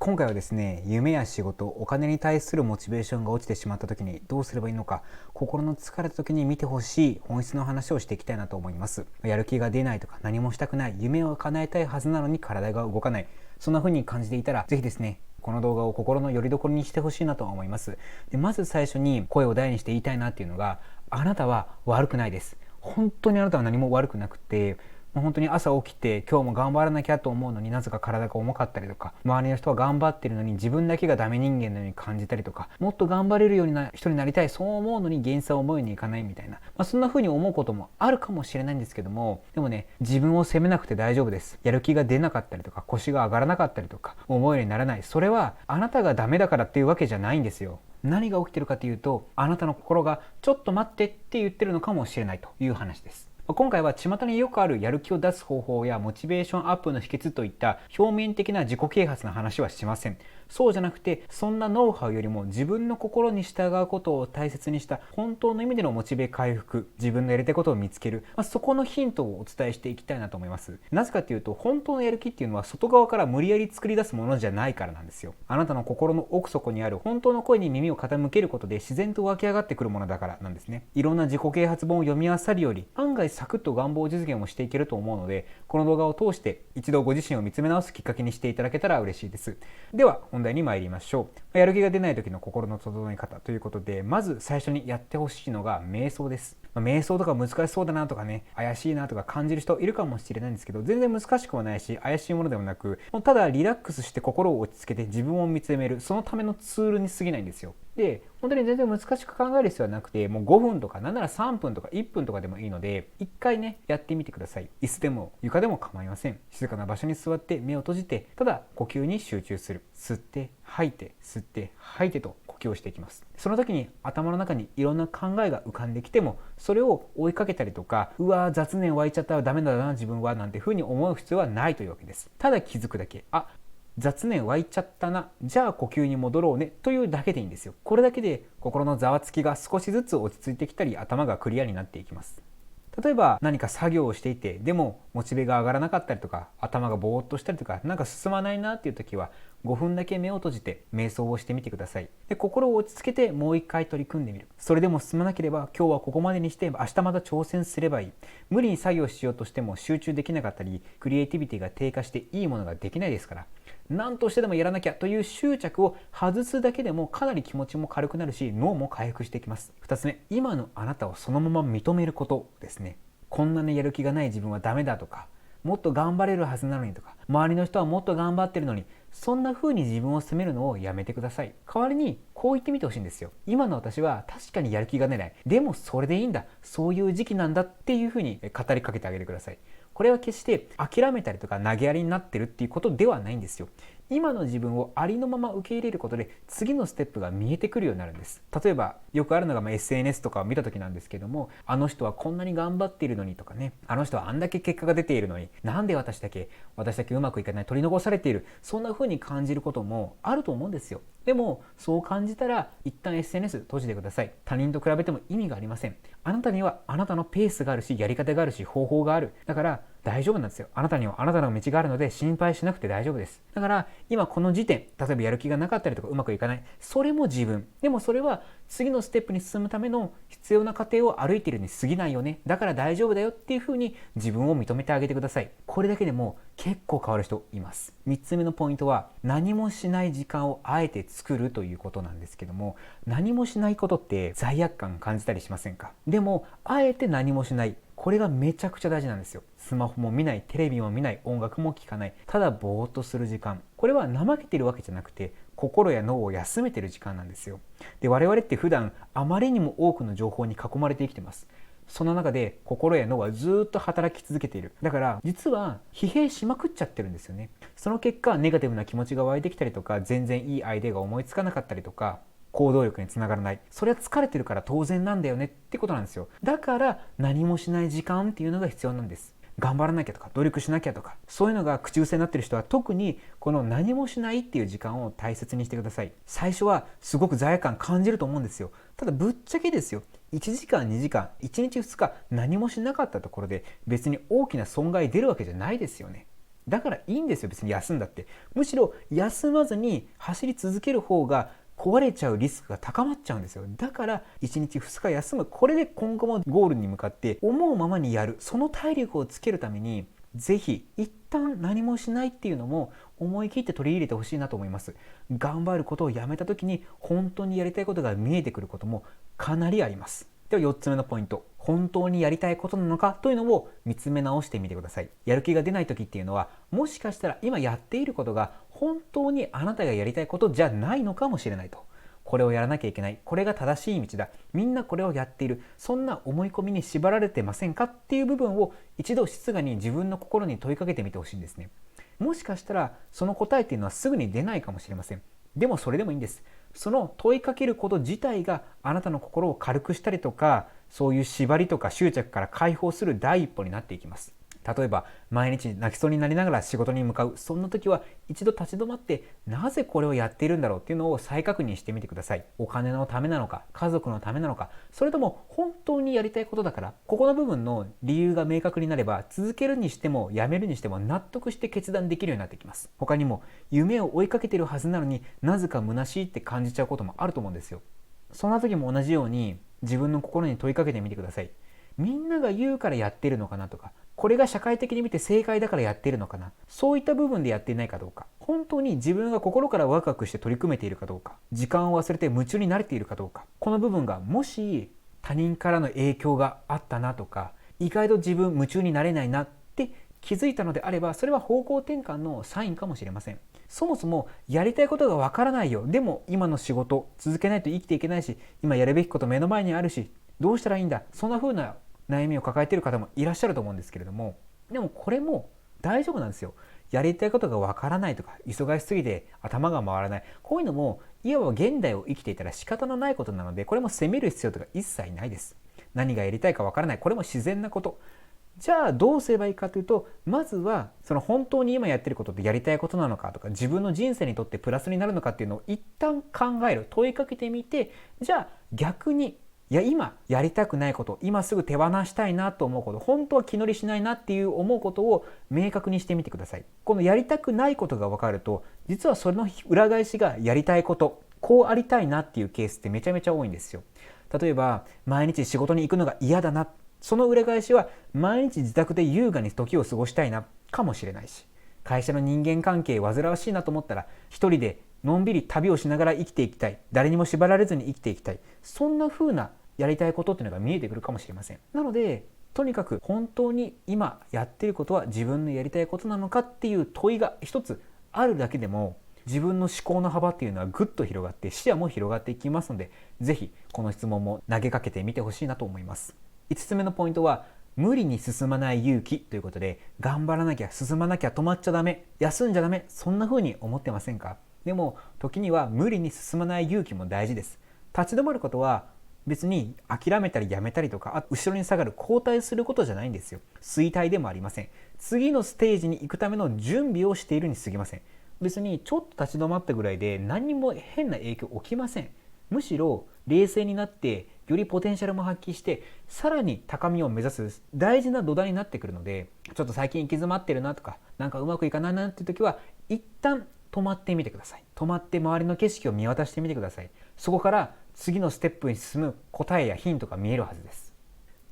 今回はですね、夢や仕事、お金に対するモチベーションが落ちてしまった時にどうすればいいのか、心の疲れた時に見てほしい本質の話をしていきたいなと思います。やる気が出ないとか何もしたくない、夢を叶えたいはずなのに体が動かない、そんな風に感じていたら、ぜひですね、この動画を心の拠り所にしてほしいなと思います。で、まず最初に声を大にして言いたいなっていうのが、あなたは悪くないです。本当にあなたは何も悪くなくて、もう本当に朝起きて今日も頑張らなきゃと思うのになぜか体が重かったりとか、周りの人は頑張ってるのに自分だけがダメ人間のように感じたりとか、もっと頑張れるような人になりたい、そう思うのに現実は思いにいかないみたいな、そんな風に思うこともあるかもしれないんですけども、でもね、自分を責めなくて大丈夫です。やる気が出なかったりとか、腰が上がらなかったりとか、思うようにならない、それはあなたがダメだからっていうわけじゃないんですよ。何が起きてるかというと、あなたの心がちょっと待ってって言ってるのかもしれないという話です。今回は巷によくあるやる気を出す方法やモチベーションアップの秘訣といった表面的な自己啓発の話はしません。そうじゃなくて、そんなノウハウよりも自分の心に従うことを大切にした本当の意味でのモチベ回復、自分のやりたいことを見つける、そこのヒントをお伝えしていきたいなと思います。なぜかというと、本当のやる気っていうのは外側から無理やり作り出すものじゃないからなんですよ。あなたの心の奥底にある本当の声に耳を傾けることで自然と湧き上がってくるものだからなんですね。いろんな自己啓発本を読み漁るより、案外サクッと願望実現をしていけると思うので、この動画を通して一度ご自身を見つめ直すきっかけにしていただけたら嬉しいです。では本題に参りましょう。やる気が出ない時の心の整え方ということで、まず最初にやってほしいのが瞑想です。瞑想とか難しそうだなとかね、怪しいなとか感じる人いるかもしれないんですけど、全然難しくはないし怪しいものでもなく、ただリラックスして心を落ち着けて自分を見つめる、そのためのツールに過ぎないんですよ。で、本当に全然難しく考える必要はなくて、もう5分とかなんなら3分とか1分とかでもいいので、一回ねやってみてください。椅子でも床でも構いません。静かな場所に座って目を閉じて、ただ呼吸に集中する。吸って吐いて吸って吐いてと呼吸をしていきます。その時に頭の中にいろんな考えが浮かんできても、それを追いかけたりとか、うわー雑念湧いちゃったらダメだな自分はなんて風に思う必要はないというわけです。ただ気づくだけ、雑念湧いちゃったな、じゃあ呼吸に戻ろうねというだけでいいんですよ。これだけで心のざわつきが少しずつ落ち着いてきたり、頭がクリアになっていきます。例えば何か作業をしていて、でもモチベが上がらなかったりとか、頭がぼーっとしたりとか、なんか進まないなっていう時は、5分だけ目を閉じて瞑想をしてみてください。で、心を落ち着けてもう一回取り組んでみる。それでも進まなければ、今日はここまでにして明日また挑戦すればいい。無理に作業しようとしても集中できなかったり、クリエイティビティが低下していいものができないですから、何としてでもやらなきゃという執着を外すだけでもかなり気持ちも軽くなるし、脳も回復していきます。2つ目、今のあなたをそのまま認めることですね。こんなにやる気がない自分はダメだとか、もっと頑張れるはずなのにとか、周りの人はもっと頑張ってるのに、そんな風に自分を責めるのをやめてください。代わりにこう言ってみてほしいんですよ。今の私は確かにやる気が出ない。でもそれでいいんだ。そういう時期なんだっていう風に語りかけてあげてください。これは決して諦めたりとか投げやりになってるっていうことではないんですよ。今の自分をありのまま受け入れることで次のステップが見えてくるようになるんです。例えばよくあるのがSNS とかを見た時なんですけども、あの人はこんなに頑張っているのにとかね、あの人はあんだけ結果が出ているのになんで私だけうまくいかない、取り残されている、そんな風に感じることもあると思うんですよ。でもそう感じたら一旦 SNS 閉じてください。他人と比べても意味がありません。あなたにはあなたのペースがあるし、やり方があるし、方法がある。だから大丈夫なんですよ。あなたにはあなたの道があるので心配しなくて大丈夫です。だから今この時点、例えばやる気がなかったりとかうまくいかない、それも自分。でもそれは次のステップに進むための必要な過程を歩いているに過ぎないよね。だから大丈夫だよっていう風に自分を認めてあげてください。これだけでも結構変わる人います。3つ目のポイントは、何もしない時間をあえて作るということなんですけども、何もしないことって罪悪感感じたりしませんか？でもあえて何もしない、これがめちゃくちゃ大事なんですよ。スマホも見ない、テレビも見ない、音楽も聴かない、ただぼーっとする時間。これは怠けてるわけじゃなくて、心や脳を休めてる時間なんですよ。で、我々って普段あまりにも多くの情報に囲まれて生きてます。その中で心や脳はずっと働き続けている。だから実は疲弊しまくっちゃってるんですよね。その結果ネガティブな気持ちが湧いてきたりとか、全然いいアイデアが思いつかなかったりとか、行動力につながらない。それは疲れてるから当然なんだよねってことなんですよ。だから何もしない時間っていうのが必要なんです。頑張らなきゃとか努力しなきゃとか、そういうのが口癖になってる人は特にこの何もしないっていう時間を大切にしてください。最初はすごく罪悪感感じると思うんですよ。ただぶっちゃけですよ、1時間2時間1日2日何もしなかったところで別に大きな損害出るわけじゃないですよね。だからいいんですよ、別に休んだって。むしろ休まずに走り続ける方が壊れちゃうリスクが高まっちゃうんですよ。だから1日2日休む。これで今後もゴールに向かって思うままにやる、その体力をつけるために、ぜひ一旦何もしないっていうのも思い切って取り入れてほしいなと思います。頑張ることをやめた時に本当にやりたいことが見えてくることもかなりあります。では4つ目のポイント、本当にやりたいことなのかというのを見つめ直してみてください。やる気が出ない時っていうのは、もしかしたら今やっていることが本当にあなたがやりたいことじゃないのかもしれないと。これをやらなきゃいけない、これが正しい道だ、みんなこれをやっている、そんな思い込みに縛られてませんかっていう部分を一度静かに自分の心に問いかけてみてほしいんですね。もしかしたらその答えっていうのはすぐに出ないかもしれません。でもそれでもいいんです。その問いかけること自体があなたの心を軽くしたりとか、そういう縛りとか執着から解放する第一歩になっていきます。例えば毎日泣きそうになりながら仕事に向かう、そんな時は一度立ち止まって、なぜこれをやっているんだろうっていうのを再確認してみてください。お金のためなのか、家族のためなのか、それとも本当にやりたいことだから。ここの部分の理由が明確になれば、続けるにしてもやめるにしても納得して決断できるようになってきます。他にも夢を追いかけているはずなのになぜか虚しいって感じちゃうこともあると思うんですよ。そんな時も同じように自分の心に問いかけてみてください。みんなが言うからやってるのかなとか、これが社会的に見て正解だからやってるのかな、そういった部分でやっていないかどうか、本当に自分が心からワクワクして取り組めているかどうか、時間を忘れて夢中になれているかどうか、この部分がもし他人からの影響があったなとか、意外と自分夢中になれないなって気づいたのであれば、それは方向転換のサインかもしれません。そもそもやりたいことがわからないよ、でも今の仕事続けないと生きていけないし、今やるべきこと目の前にあるし、どうしたらいいんだ、そんな風な悩みを抱えている方もいらっしゃると思うんですけれども、でもこれも大丈夫なんですよ。やりたいことがわからないとか、忙しすぎて頭が回らない、こういうのもいわば現代を生きていたら仕方のないことなので、これも責める必要とか一切ないです。何がやりたいかわからない、これも自然なこと。じゃあどうすればいいかというと、まずはその本当に今やってることってやりたいことなのかとか、自分の人生にとってプラスになるのかっていうのを一旦考える、問いかけてみて、じゃあ逆に今やりたくないこと、今すぐ手放したいなと思うこと、本当は気乗りしないなっていう思うことを明確にしてみてください。このやりたくないことが分かると、実はそれの裏返しがやりたいこと、こうありたいなっていうケースってめちゃめちゃ多いんですよ。例えば毎日仕事に行くのが嫌だな、その裏返しは毎日自宅で優雅に時を過ごしたいなかもしれないし、会社の人間関係煩わしいなと思ったら一人でのんびり旅をしながら生きていきたい、誰にも縛られずに生きていきたい、そんな風なやりたいことっていうのが見えてくるかもしれません。なのでとにかく本当に今やっていることは自分のやりたいことなのかっていう問いが一つあるだけでも、自分の思考の幅っていうのはぐっと広がって視野も広がっていきますので、ぜひこの質問も投げかけてみてほしいなと思います。5つ目のポイントは、無理に進まない勇気ということで、頑張らなきゃ、進まなきゃ、止まっちゃダメ、休んじゃダメ、そんな風に思ってませんか？でも時には無理に進まない勇気も大事です。立ち止まることは別に諦めたりやめたりとか、後ろに下がる、後退することじゃないんですよ。衰退でもありません。次のステージに行くための準備をしているに過ぎません。別にちょっと立ち止まったぐらいで何にも変な影響起きません。むしろ冷静になってよりポテンシャルも発揮して、さらに高みを目指す大事な土台になってくるので、ちょっと最近行き詰まってるなとか、なんかうまくいかないなっていう時は一旦止まってみてください。止まって周りの景色を見渡してみてください。そこから次のステップに進む答えやヒントが見えるはずです。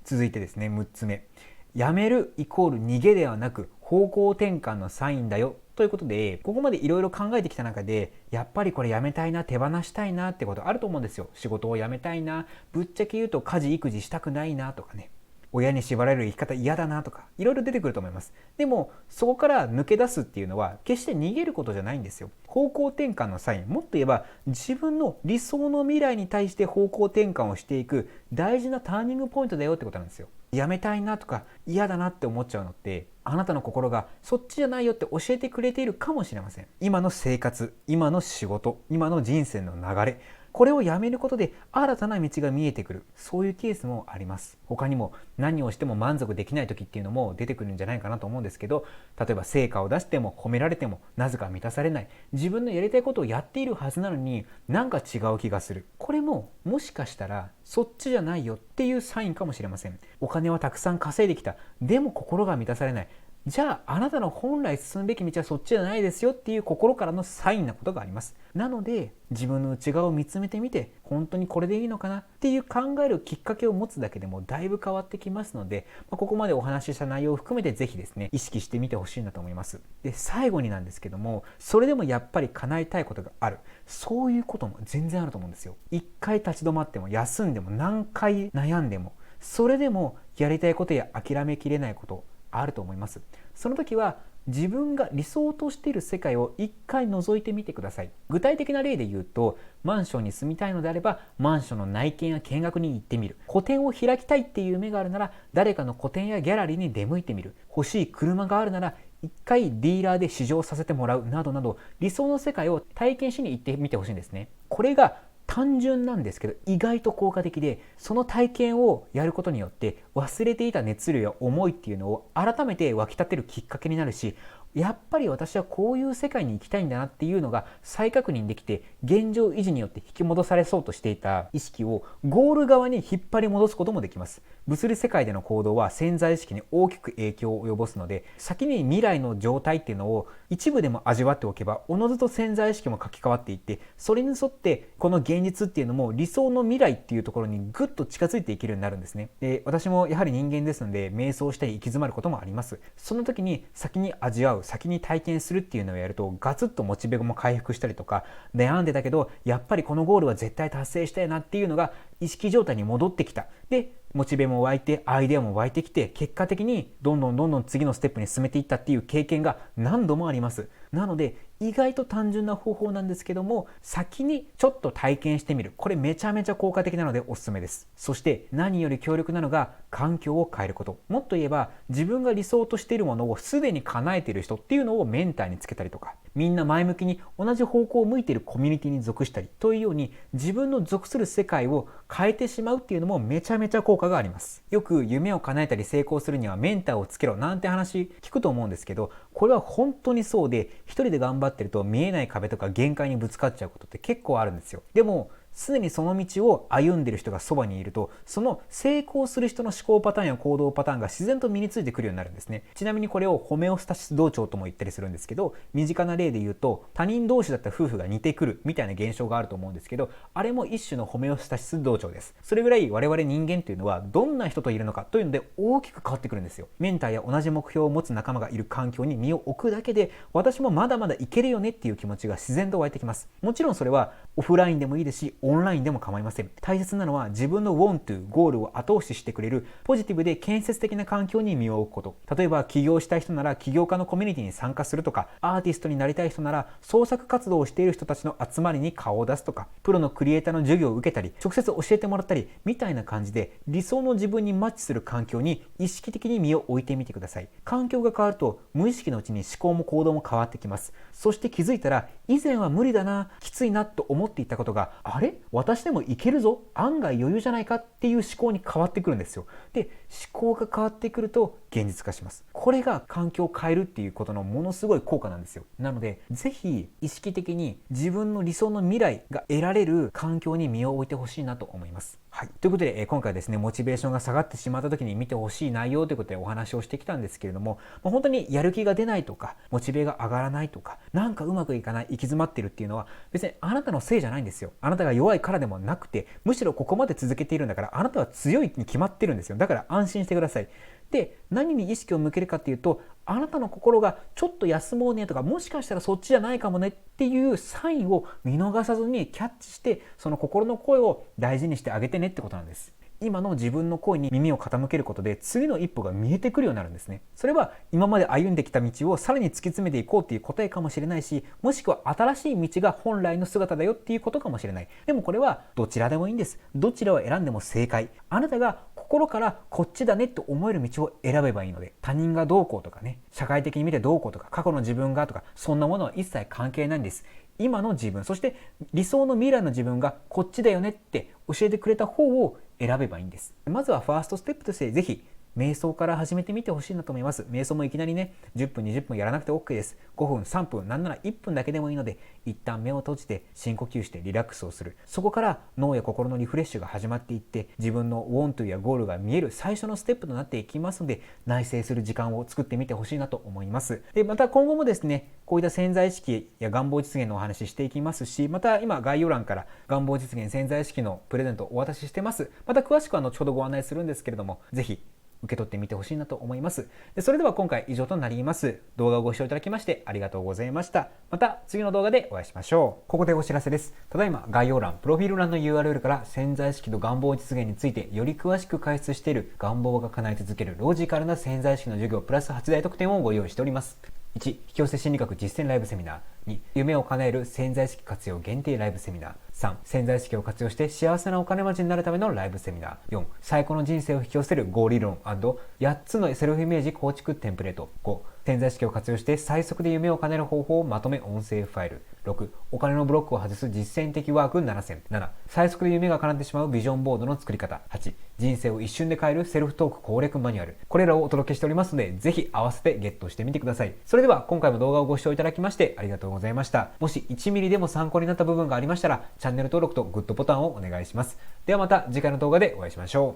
続いてですね、6つ目、やめるイコール逃げではなく方向転換のサインだよということで、ここまでいろいろ考えてきた中で、やっぱりこれやめたいな、手放したいなってことあると思うんですよ。仕事を辞めたいな、ぶっちゃけ言うと家事育児したくないなとかね、親に縛られる生き方嫌だなとか、いろいろ出てくると思います。でもそこから抜け出すっていうのは決して逃げることじゃないんですよ。方向転換のサイン、もっと言えば自分の理想の未来に対して方向転換をしていく大事なターニングポイントだよってことなんですよ。やめたいなとか嫌だなって思っちゃうのって、あなたの心がそっちじゃないよって教えてくれているかもしれません。今の生活、今の仕事、今の人生の流れ、これをやめることで新たな道が見えてくる、そういうケースもあります。他にも何をしても満足できない時っていうのも出てくるんじゃないかなと思うんですけど、例えば成果を出しても褒められてもなぜか満たされない、自分のやりたいことをやっているはずなのになんか違う気がする、これももしかしたらそっちじゃないよっていうサインかもしれません。お金はたくさん稼いできた、でも心が満たされない、じゃああなたの本来進むべき道はそっちじゃないですよっていう心からのサインなことがあります。なので自分の内側を見つめてみて、本当にこれでいいのかなっていう考えるきっかけを持つだけでもだいぶ変わってきますので、ここまでお話しした内容を含めてぜひですね意識してみてほしいなと思います。で最後になんですけども、それでもやっぱり叶えたいことがある、そういうことも全然あると思うんですよ。一回立ち止まっても休んでも何回悩んでも、それでもやりたいことや諦めきれないことあると思います。その時は自分が理想としている世界を一回覗いてみてください。具体的な例で言うと、マンションに住みたいのであればマンションの内見や見学に行ってみる。個展を開きたいっていう夢があるなら誰かの個展やギャラリーに出向いてみる。欲しい車があるなら一回ディーラーで試乗させてもらうなどなど、理想の世界を体験しに行ってみてほしいんですね。これが単純なんですけど意外と効果的で、その体験をやることによって忘れていた熱量や思いっていうのを改めて湧き立てるきっかけになるし、やっぱり私はこういう世界に行きたいんだなっていうのが再確認できて、現状維持によって引き戻されそうとしていた意識をゴール側に引っ張り戻すこともできます。物理世界での行動は潜在意識に大きく影響を及ぼすので、先に未来の状態っていうのを一部でも味わっておけば、おのずと潜在意識も書き換わっていって、それに沿ってこの現実っていうのも理想の未来っていうところにぐっと近づいていけるようになるんですね。で私もやはり人間ですので瞑想したり行き詰まることもあります。その時に先に味わう、先に体験するっていうのをやるとガツッとモチベも回復したりとか、悩んでたけどやっぱりこのゴールは絶対達成したいなっていうのが意識状態に戻ってきた。でモチベも湧いてアイデアも湧いてきて、結果的にどんどん次のステップに進めていったっていう経験が何度もあります。なので意外と単純な方法なんですけども、先にちょっと体験してみる、これめちゃめちゃ効果的なのでおすすめです。そして何より強力なのが環境を変えること。もっと言えば自分が理想としているものをすでに叶えている人っていうのをメンターにつけたりとか、みんな前向きに同じ方向を向いているコミュニティに属したりというように、自分の属する世界を変えてしまうっていうのもめちゃめちゃ効果があります。よく夢を叶えたり成功するにはメンターをつけろなんて話聞くと思うんですけど、これは本当にそうで、一人で頑張ってると見えない壁とか限界にぶつかっちゃうことって結構あるんですよ。でもすでにその道を歩んでる人がそばにいると、その成功する人の思考パターンや行動パターンが自然と身についてくるようになるんですね。ちなみにこれをホメオスタシス同調とも言ったりするんですけど、身近な例で言うと他人同士だった夫婦が似てくるみたいな現象があると思うんですけど、あれも一種のホメオスタシス同調です。それぐらい我々人間というのはどんな人といるのかというので大きく変わってくるんですよ。メンターや同じ目標を持つ仲間がいる環境に身を置くだけで、私もまだまだいけるよねっていう気持ちが自然と湧いてきます。もちろんそれはオフラインでもいいですしオンラインでも構いません。大切なのは自分の want to ゴールを後押ししてくれるポジティブで建設的な環境に身を置くこと。例えば起業したい人なら起業家のコミュニティに参加するとか、アーティストになりたい人なら創作活動をしている人たちの集まりに顔を出すとか、プロのクリエイターの授業を受けたり直接教えてもらったりみたいな感じで、理想の自分にマッチする環境に意識的に身を置いてみてください。環境が変わると無意識のうちに思考も行動も変わってきます。そして気づいたら、以前は無理だな、きついなと思っていたことが、あれ私でもいけるぞ、案外余裕じゃないかっていう思考に変わってくるんですよ。で思考が変わってくると現実化します。これが環境を変えるっていうことのものすごい効果なんですよ。なのでぜひ意識的に自分の理想の未来が得られる環境に身を置いてほしいなと思います。はい、ということで、今回ですねモチベーションが下がってしまった時に見てほしい内容ということでお話をしてきたんですけれども、本当にやる気が出ないとかモチベが上がらないとか、なんかうまくいかない、行き詰まってるっていうのは別にあなたのせいじゃないんですよ。あなたが弱いからでもなくて、むしろここまで続けているんだからあなたは強いに決まってるんですよ。だから安心してください。で何に意識を向けるかっていうと、あなたの心がちょっと休もうねとか、もしかしたらそっちじゃないかもねっていうサインを見逃さずにキャッチして、その心の声を大事にしてあげてねってことなんです。今の自分の声に耳を傾けることで次の一歩が見えてくるようになるんですね。それは今まで歩んできた道をさらに突き詰めていこうっていう答えかもしれないし、もしくは新しい道が本来の姿だよっていうことかもしれない。でもこれはどちらでもいいんです。どちらを選んでも正解。あなたが心からこっちだねと思える道を選べばいいので、他人がどうこうとかね、社会的に見てどうこうとか、過去の自分がとか、そんなものは一切関係ないんです。今の自分、そして理想の未来の自分がこっちだよねって教えてくれた方を選べばいいんです。まずはファーストステップとしてぜひ瞑想から始めてみてほしいなと思います。瞑想もいきなりね、10分20分やらなくて OK です。5分3分なんなら1分だけでもいいので、一旦目を閉じて深呼吸してリラックスをする。そこから脳や心のリフレッシュが始まっていって、自分のウォントやゴールが見える最初のステップとなっていきますので、内省する時間を作ってみてほしいなと思います。でまた今後もですね、こういった潜在意識や願望実現のお話ししていきますし、また今概要欄から願望実現潜在意識のプレゼントをお渡ししてます。また詳しくは後ほどご案内するんですけれども、ぜひ受け取ってみてほしいなと思います。それでは今回以上となります。動画をご視聴いただきましてありがとうございました。また次の動画でお会いしましょう。ここでお知らせです。ただいま概要欄、プロフィール欄の URL から潜在意識と願望実現についてより詳しく解説している願望が叶え続けるロジカルな潜在意識の授業プラス8大特典をご用意しております。1、引き寄せ心理学実践ライブセミナー。2、夢を叶える潜在意識活用限定ライブセミナー。3、潜在意識を活用して幸せなお金持ちになるためのライブセミナー。4、最高の人生を引き寄せる5理論 &8 つのセルフイメージ構築テンプレート。5、潜在意識を活用して最速で夢を叶える方法をまとめ音声ファイル。6、お金のブロックを外す実践的ワーク7選。7、最速で夢が叶ってしまうビジョンボードの作り方。8、人生を一瞬で変えるセルフトーク攻略マニュアル。これらをお届けしておりますので、ぜひ合わせてゲットしてみてください。それでは今回も動画をご視聴いただきましてありがとうございました。もし1ミリでも参考になった部分がありましたら、チャンネル登録とグッドボタンをお願いします。ではまた次回の動画でお会いしましょう。